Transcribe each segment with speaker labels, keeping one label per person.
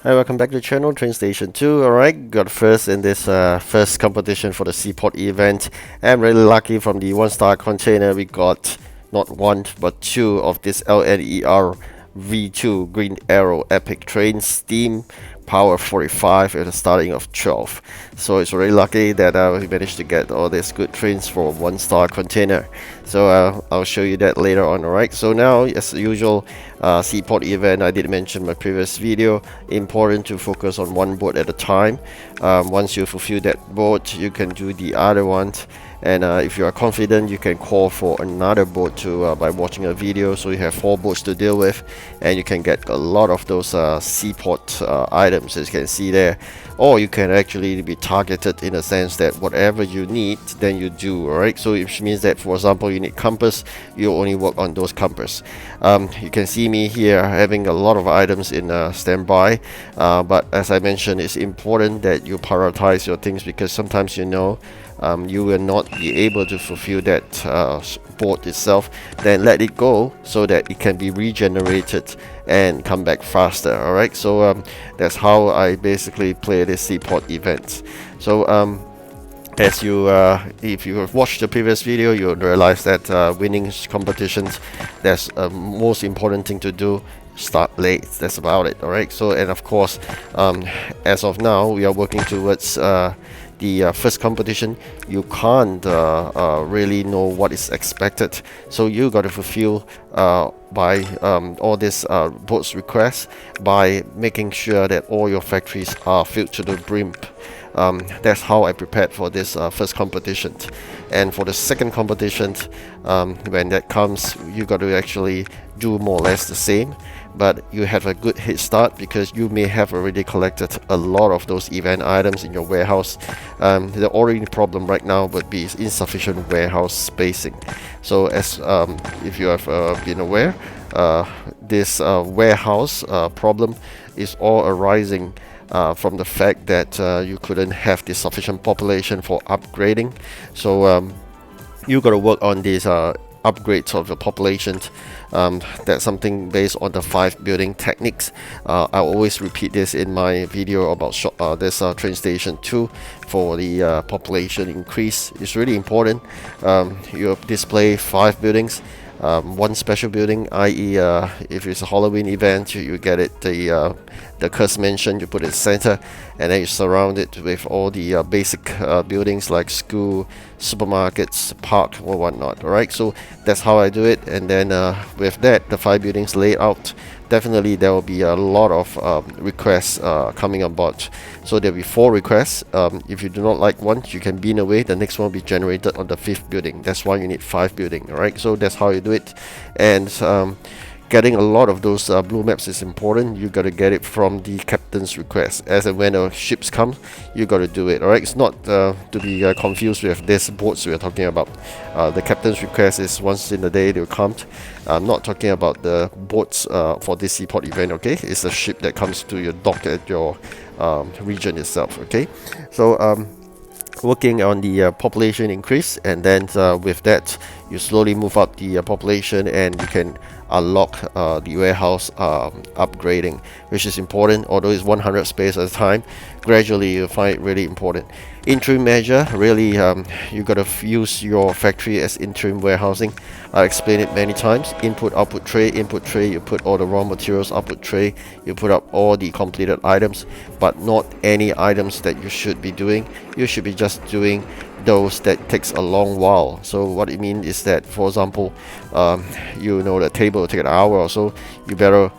Speaker 1: Hi, welcome back to the channel, TrainStation 2. Alright, got first in this first competition for the Seaport event. I'm really lucky from the 1-star container. We got not one but two of this LNER V2 Green Arrow Epic Train Steam Power 45 at the starting of 12. So it's really lucky that we managed to get all these good trains for 1-star container. So I'll show you that later on. Alright, so now as usual, Seaport event, I did mention in my previous video, important to focus on one boat at a time. Once you fulfill that boat, you can do the other ones. And if you are confident, you can call for another boat to by watching a video, so you have 4 boats to deal with, and you can get a lot of those seaport items, as you can see there. Or you can actually be targeted in a sense that whatever you need, then you do. Alright, so which means that, for example, you need compass, you only work on those compass. You can see me here having a lot of items in standby, but as I mentioned, it's important that you prioritize your things, because sometimes you will not be able to fulfill that boat itself. Then let it go so that it can be regenerated and come back faster. Alright, so that's how I basically play this Seaport event. So as you if you have watched the previous video, you'll realize that winning competitions, that's most important thing to do. Start late, that's about it. Alright, so and of course, as of now, we are working towards the first competition. You can't really know what is expected, so you got to fulfill by all these boats requests by making sure that all your factories are filled to the brim. That's how I prepared for this first competition. And for the second competition, when that comes, you got to actually do more or less the same, but you have a good head start because you may have already collected a lot of those event items in your warehouse. The only problem right now would be insufficient warehouse spacing. So as if you have been aware, this warehouse problem is all arising from the fact that you couldn't have the sufficient population for upgrading. So you got to work on these upgrades of the population. That's something based on the 5 building techniques. I always repeat this in my video about this TrainStation 2 for the population increase. It's really important. You display 5 buildings, 1 special building, i.e. If it's a Halloween event, you get it the curse mansion, you put it center, and then you surround it with all the basic buildings like school, supermarkets, park, or whatnot. Alright, so that's how I do it. And then with that, the 5 buildings laid out, definitely there will be a lot of requests coming about. So there will be 4 requests. If you do not like one, you can bin away. The next one will be generated on the 5th building. That's why you need 5 building. Alright, so that's how you do it. And getting a lot of those blue maps is important. You got to get it from the captain's request. As and when the ships come, you got to do it. Alright, it's not to be confused with this boats we are talking about. The captain's request is once in a day they will come. I'm not talking about the boats for this Seaport event. Okay, it's a ship that comes to your dock at your region itself. Okay, so working on the population increase, and then with that you slowly move up the population, and you can unlock the warehouse upgrading, which is important. Although it's 100 space at a time, gradually you'll find it really important. Interim measure, really you gotta use your factory as interim warehousing. I explained it many times. Input output tray, you put all the raw materials. Output tray, you put up all the completed items, but not any items that you should be doing. You should be just doing those that takes a long while. So what it means is that, for example, the table will take an hour or so. You better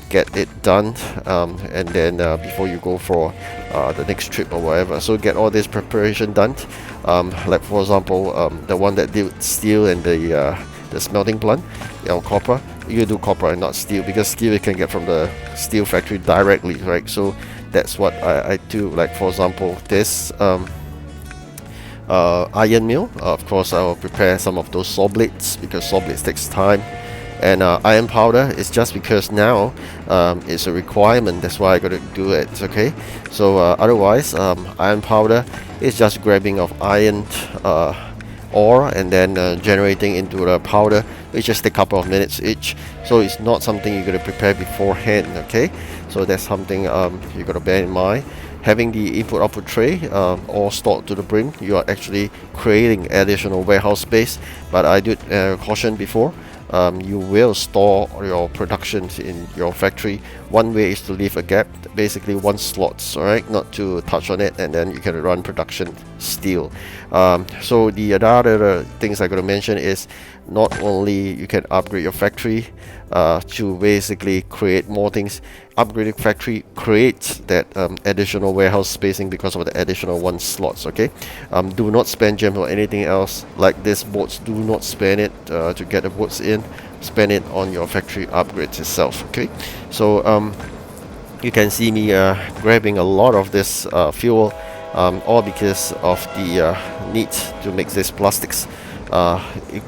Speaker 1: get it done, and then before you go for the next trip or whatever. So get all this preparation done. Like for example, the one that did steel and the smelting plant, copper. You do copper and not steel, because steel you can get from the steel factory directly, right? So that's what I do. Like for example, this iron mill. Of course, I will prepare some of those saw blades, because saw blades takes time. And iron powder is just because now it's a requirement. That's why I got to do it. Okay, so otherwise, iron powder is just grabbing of iron ore and then generating into the powder, which just take a couple of minutes each. So it's not something you're going to prepare beforehand, okay? So that's something you got to bear in mind. Having the input-output tray all stored to the brim, you are actually creating additional warehouse space. But I did caution before, you will store your productions in your factory. One way is to leave a gap, basically one slots, alright, not to touch on it, and then you can run production still. So the other things I'm going to mention is not only you can upgrade your factory to basically create more things. Upgrading factory creates that additional warehouse spacing because of the additional one slots, okay? Do not spend gems or anything else like this boats. Do not spend it to get the boats in. Spend it on your factory upgrades itself, okay? So you can see me grabbing a lot of this fuel, all because of the need to make this plastics.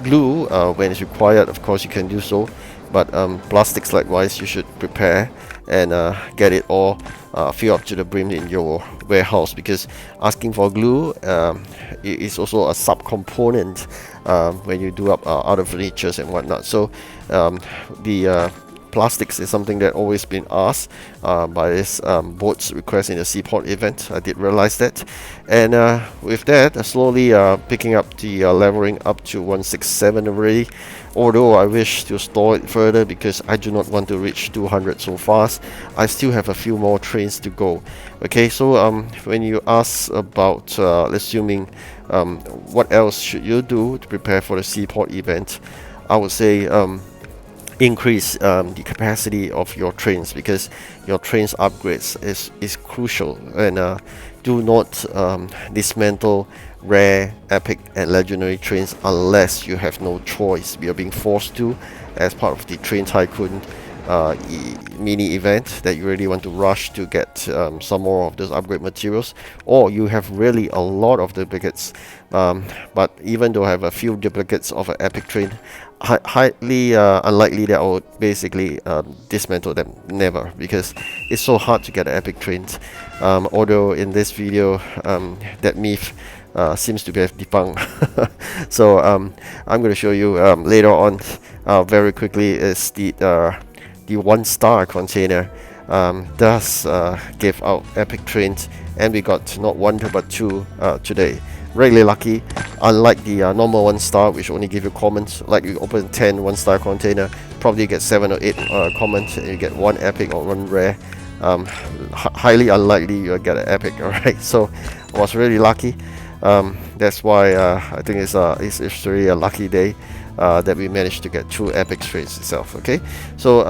Speaker 1: Glue, when it's required, of course you can do so, but plastics likewise you should prepare and get it all filled up to the brim in your warehouse, because asking for glue is also a sub-component when you do up other furnitures and whatnot. So the plastics is something that always been asked by this boat's request in the Seaport event. I did realize that, and with that, slowly picking up the leveling up to 167 already. Although I wish to store it further because I do not want to reach 200 so fast. I still have a few more trains to go. Okay, so when you ask about assuming what else should you do to prepare for the Seaport event, I would say increase the capacity of your trains, because your trains upgrades is crucial, and do not dismantle rare, epic and legendary trains unless you have no choice. We are being forced to as part of the Train Tycoon mini event that you really want to rush to get some more of those upgrade materials, or you have really a lot of duplicates. But even though I have a few duplicates of an epic train, highly unlikely that I would basically dismantle them. Never, because it's so hard to get epic trains. Although in this video that myth seems to be debunked. So I'm going to show you later on very quickly is the 1-star container does give out epic trains, and we got not one but two today. Really lucky. Unlike the normal 1-star, which only give you comments, like you open 10 1-star container, probably get 7 or 8 comments, and you get 1 epic or 1 rare. Highly unlikely you'll get an epic. Alright, so I was really lucky. That's why I think it's really a lucky day that we managed to get 2 epic trains itself. Okay, so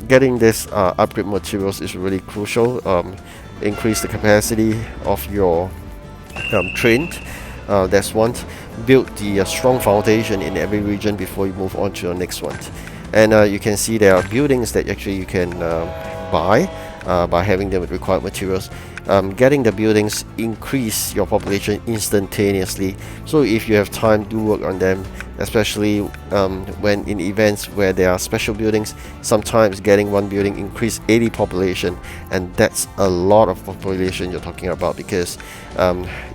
Speaker 1: getting this upgrade materials is really crucial. Increase the capacity of your train. That's one. Build the strong foundation in every region before you move on to the next one. And you can see there are buildings that actually you can buy by having them with required materials. Getting the buildings increase your population instantaneously. So if you have time, do work on them, especially when in events where there are special buildings. Sometimes getting one building increase 80 population, and that's a lot of population you're talking about, because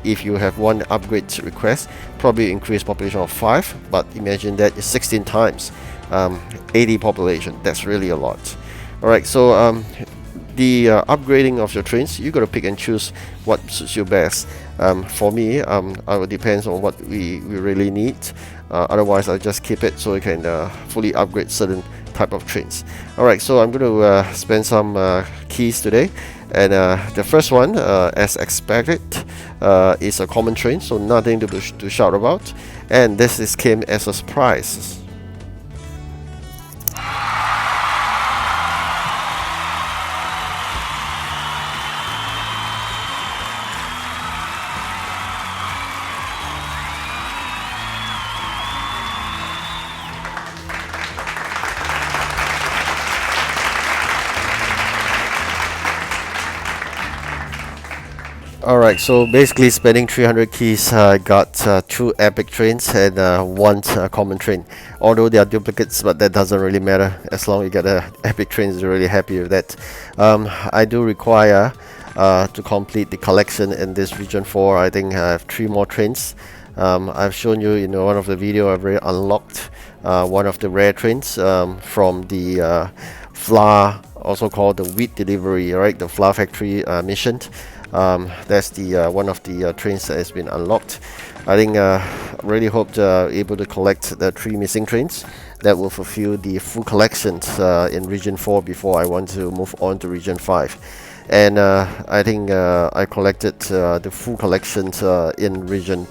Speaker 1: if you have one upgrade request, probably increase population of 5, but imagine that is 16 times 80 population. That's really a lot. Alright, so the upgrading of your trains, you gotta pick and choose what suits you best. For me, I will depends on what we really need. Otherwise, I'll just keep it so you can fully upgrade certain type of trains. Alright, so I'm going to spend some keys today, and the first one, as expected, is a common train, so nothing to shout about, and this came as a surprise. Alright, so basically spending 300 keys, I got 2 epic trains and 1 common train. Although they are duplicates, but that doesn't really matter. As long as you get an epic train, you're really happy with that. I do require to complete the collection in this region 4. I think I have 3 more trains I've shown you in one of the video I've already unlocked one of the rare trains from the flour, also called the wheat delivery, right? The flour factory mission. That's the one of the trains that has been unlocked. I think really hope to able to collect the 3 missing trains that will fulfill the full collections in region 4 before I want to move on to region 5. And I think I collected the full collections in region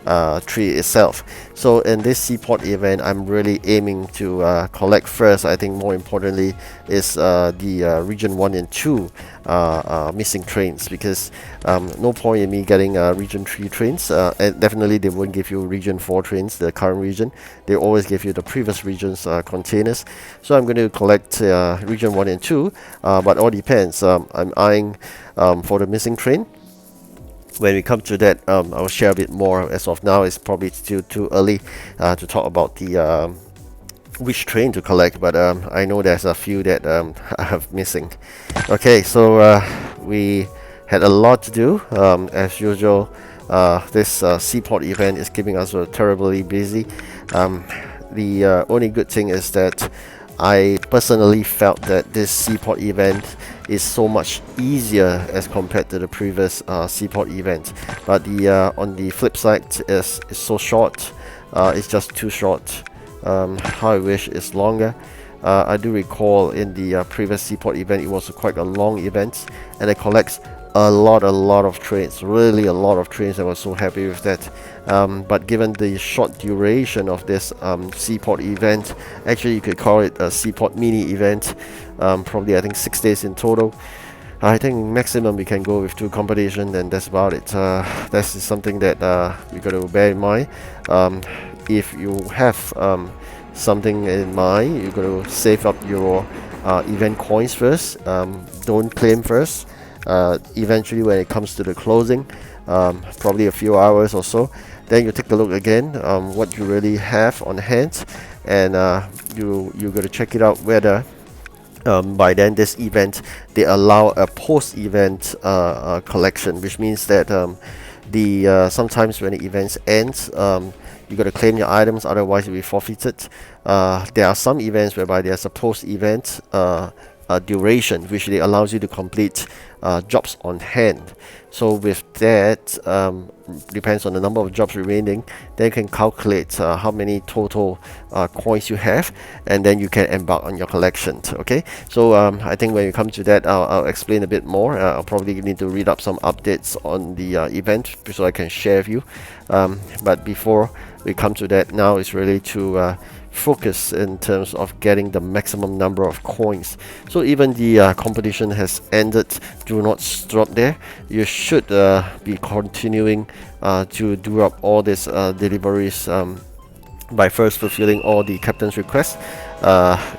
Speaker 1: 3 itself. So in this Seaport event, I'm really aiming to collect first. I think more importantly is the region 1 and 2 missing trains, because no point in me getting region 3 trains, and definitely they won't give you region 4 trains, the current region. They always give you the previous region's containers. So I'm going to collect region 1 and 2, but all depends. I'm eyeing for the missing train. When we come to that, I'll share a bit more. As of now, it's probably still too early to talk about the which train to collect, but I know there's a few that I have missing. Okay, so we had a lot to do. As usual, this Seaport event is keeping us terribly busy. The only good thing is that I personally felt that this Seaport event is so much easier as compared to the previous Seaport event. But the on the flip side, is so short. It's just too short. How I wish it's longer. I do recall in the previous Seaport event, it was quite a long event, and it collects a lot of trains, really a lot of trains. I was so happy with that. But given the short duration of this Seaport event, actually you could call it a Seaport mini event, probably I think 6 days in total. I think maximum we can go with 2 competitions, and that's about it. That's something that you got to bear in mind. If you have something in mind, you got to save up your event coins first. Don't claim first. Eventually when it comes to the closing, probably a few hours or so, then you take a look again what you really have on hand, and you got to check it out whether by then this event they allow a post-event collection, which means that the sometimes when the events ends, you got to claim your items, otherwise you'll be forfeited. There are some events whereby there's a post-event duration, which they allows you to complete jobs on hand. So with that, depends on the number of jobs remaining, then you can calculate how many total coins you have, and then you can embark on your collection. Okay, so I think when you come to that, I'll explain a bit more. I'll probably need to read up some updates on the event so I can share with you. But before we come to that, now it's really to focus in terms of getting the maximum number of coins. So even the competition has ended, do not stop there. You should be continuing to do up all these deliveries by first fulfilling all the captain's requests,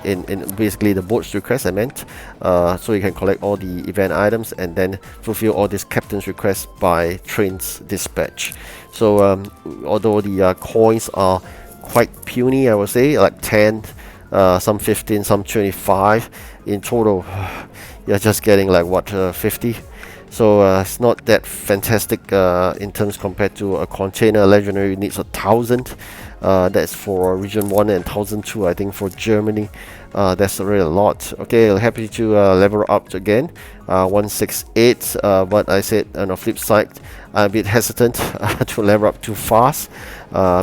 Speaker 1: in basically the boat's request I meant, so you can collect all the event items and then fulfill all these captain's requests by train's dispatch. So although the coins are quite puny, I would say, like 10, some 15, some 25 in total. You're just getting like what, 50. So it's not that fantastic in terms compared to a container legendary needs 1,000. That's for region 1 and 1,002 I think for Germany. That's really a lot. Okay, happy to level up again, 168, but I said on the flip side, I'm a bit hesitant to level up too fast,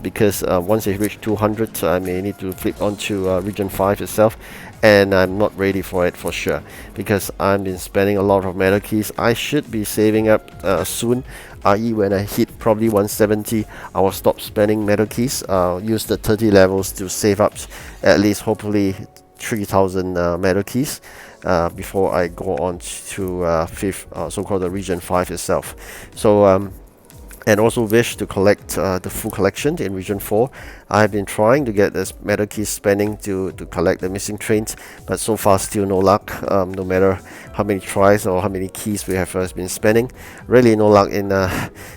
Speaker 1: because once I reach 200 I may need to flip onto region 5 itself, and I'm not ready for it for sure, because I've been spending a lot of metal keys. I should be saving up soon, i.e. when I hit probably 170 I will stop spending metal keys, use the 30 levels to save up at least hopefully 3,000 metal keys before I go on to fifth, so-called the region 5 itself. So and also wish to collect the full collection in region 4. I've been trying to get this metal keys spending to collect the missing trains, but so far still no luck. No matter how many tries or how many keys we have been spending, really no luck in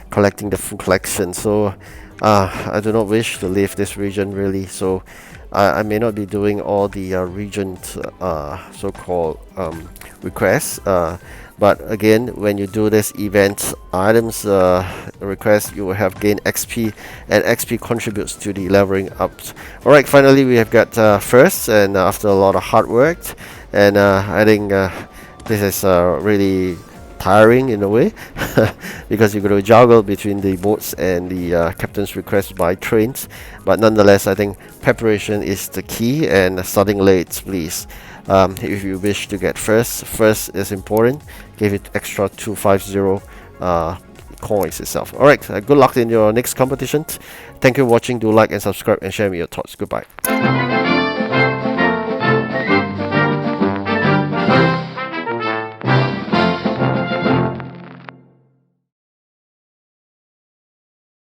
Speaker 1: collecting the full collection. So I do not wish to leave this region really, so I may not be doing all the region so-called requests, But again, when you do this event items request, you will have gain XP, and XP contributes to the leveling up. Alright, finally we have got first, and after a lot of hard work, and I think this is really tiring in a way because you're going to juggle between the boats and the captain's request by trains. But nonetheless, I think preparation is the key, and starting late, please. If you wish to get first is important. Give it extra 250 coins itself. Alright, good luck in your next competition. Thank you for watching. Do like and subscribe and share me your thoughts. Goodbye.